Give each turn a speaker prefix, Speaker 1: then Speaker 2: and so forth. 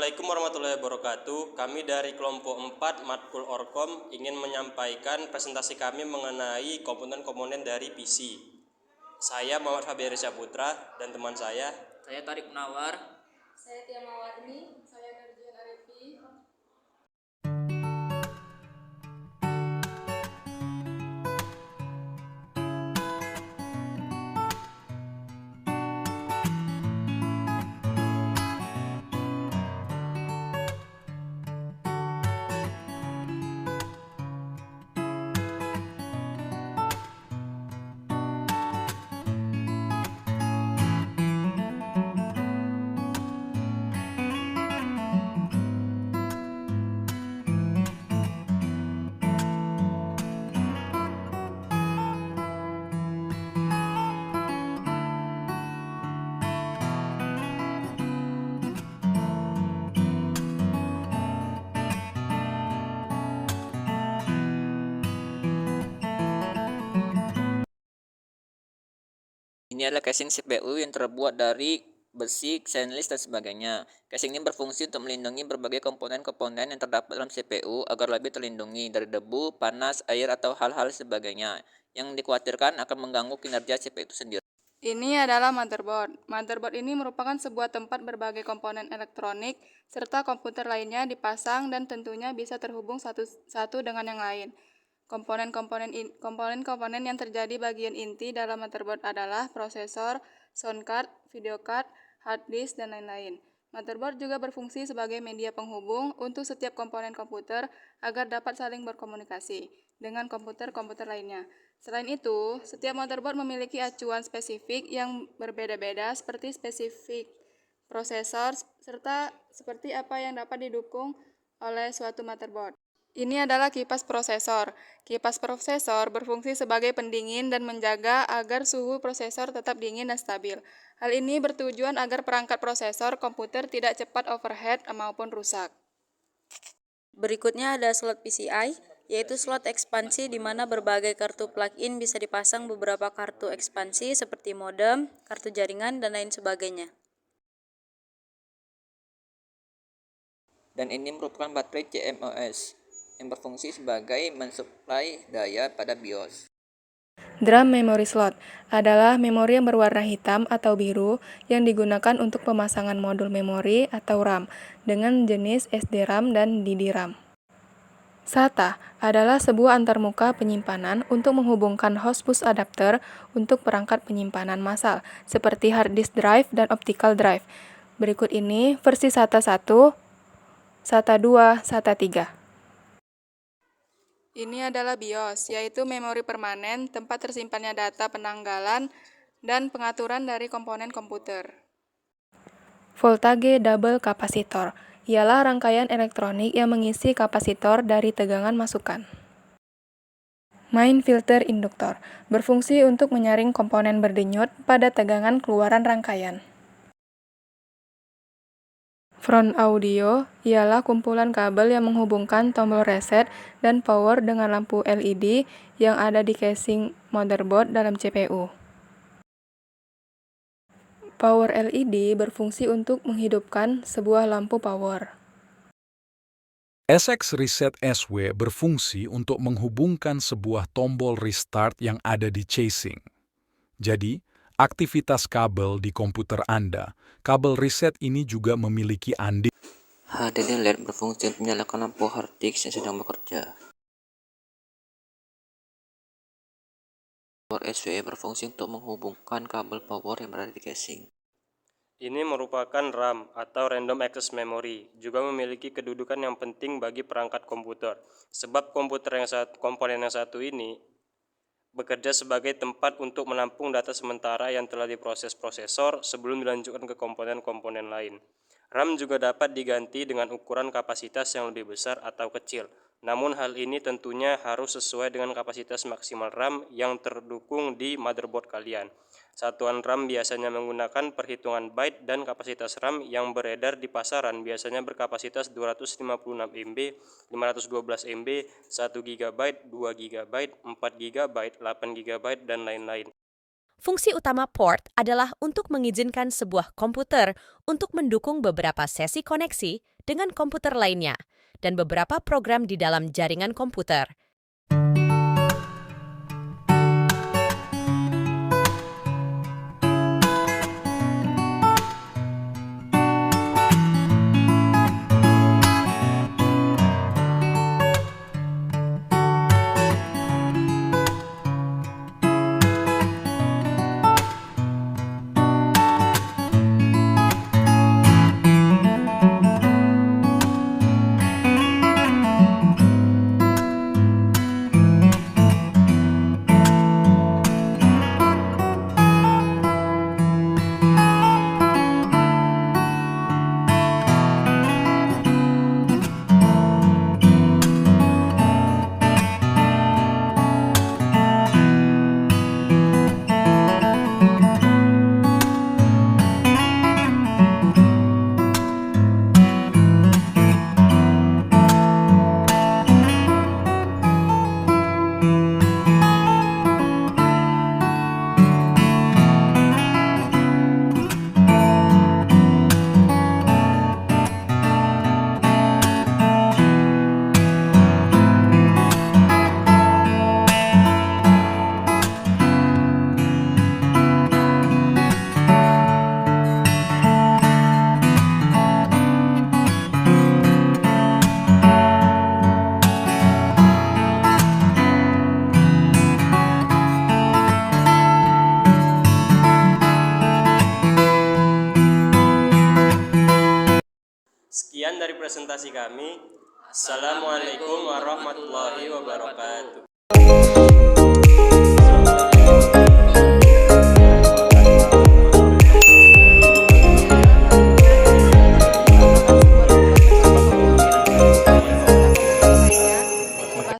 Speaker 1: Assalamualaikum warahmatullahi wabarakatuh. Kami dari kelompok 4 Matkul Orkom ingin menyampaikan presentasi kami mengenai komponen-komponen dari PC. Saya Muhammad Fabiari Saputra dan teman saya
Speaker 2: Tarik Munawar.
Speaker 3: Saya Tia Mawarni. Saya Nurjian Arifi.
Speaker 2: Ini adalah casing CPU yang terbuat dari besi, stainless, dan sebagainya. Casing ini berfungsi untuk melindungi berbagai komponen-komponen yang terdapat dalam CPU agar lebih terlindungi dari debu, panas, air, atau hal-hal sebagainya yang dikhawatirkan akan mengganggu kinerja CPU itu sendiri.
Speaker 3: Ini adalah motherboard. Motherboard ini merupakan sebuah tempat berbagai komponen elektronik serta komputer lainnya dipasang dan tentunya bisa terhubung satu dengan yang lain. Komponen-komponen yang terjadi bagian inti dalam motherboard adalah prosesor, sound card, video card, hard disk, dan lain-lain. Motherboard juga berfungsi sebagai media penghubung untuk setiap komponen komputer agar dapat saling berkomunikasi dengan komputer-komputer lainnya. Selain itu, setiap motherboard memiliki acuan spesifik yang berbeda-beda seperti spesifik prosesor serta seperti apa yang dapat didukung oleh suatu motherboard. Ini adalah kipas prosesor. Kipas prosesor berfungsi sebagai pendingin dan menjaga agar suhu prosesor tetap dingin dan stabil. Hal ini bertujuan agar perangkat prosesor komputer tidak cepat overheat maupun rusak.
Speaker 4: Berikutnya ada slot PCI, yaitu slot ekspansi di mana berbagai kartu plug-in bisa dipasang beberapa kartu ekspansi seperti modem, kartu jaringan, dan lain sebagainya.
Speaker 2: Dan ini merupakan baterai CMOS yang berfungsi sebagai mensuplai daya pada BIOS.
Speaker 3: DRAM memory slot adalah memori yang berwarna hitam atau biru yang digunakan untuk pemasangan modul memori atau RAM dengan jenis SDRAM dan DDRAM. SATA adalah sebuah antarmuka penyimpanan untuk menghubungkan host bus adapter untuk perangkat penyimpanan massal seperti hard disk drive dan optical drive. Berikut ini versi SATA 1, SATA 2, SATA 3. Ini adalah BIOS, yaitu memori permanen, tempat tersimpannya data penanggalan dan pengaturan dari komponen komputer. Voltage double kapasitor ialah rangkaian elektronik yang mengisi kapasitor dari tegangan masukan. Main filter induktor berfungsi untuk menyaring komponen berdenyut pada tegangan keluaran rangkaian. Front audio ialah kumpulan kabel yang menghubungkan tombol reset dan power dengan lampu LED yang ada di casing motherboard dalam CPU. Power LED berfungsi untuk menghidupkan sebuah lampu power.
Speaker 5: SX Reset SW berfungsi untuk menghubungkan sebuah tombol restart yang ada di casing. Jadi, aktivitas kabel di komputer Anda, kabel reset ini juga memiliki andi.
Speaker 2: HDD LED berfungsi untuk menyalakan lampu hard disk yang sedang bekerja. Power SW berfungsi untuk menghubungkan kabel power yang berada di casing.
Speaker 1: ini merupakan RAM atau Random Access Memory, juga memiliki kedudukan yang penting bagi perangkat komputer. Sebab komponen yang satu ini bekerja sebagai tempat untuk menampung data sementara yang telah diproses prosesor sebelum dilanjutkan ke komponen-komponen lain. RAM juga dapat diganti dengan ukuran kapasitas yang lebih besar atau kecil. Namun hal ini tentunya harus sesuai dengan kapasitas maksimal RAM yang terdukung di motherboard kalian. Satuan RAM biasanya menggunakan perhitungan byte dan kapasitas RAM yang beredar di pasaran biasanya berkapasitas 256 MB, 512 MB, 1 GB, 2 GB, 4 GB, 8 GB, dan lain-lain.
Speaker 6: Fungsi utama port adalah untuk mengizinkan sebuah komputer untuk mendukung beberapa sesi koneksi dengan komputer lainnya, dan beberapa program di dalam jaringan komputer.
Speaker 1: Sekian dari presentasi kami. Assalamualaikum warahmatullahi wabarakatuh.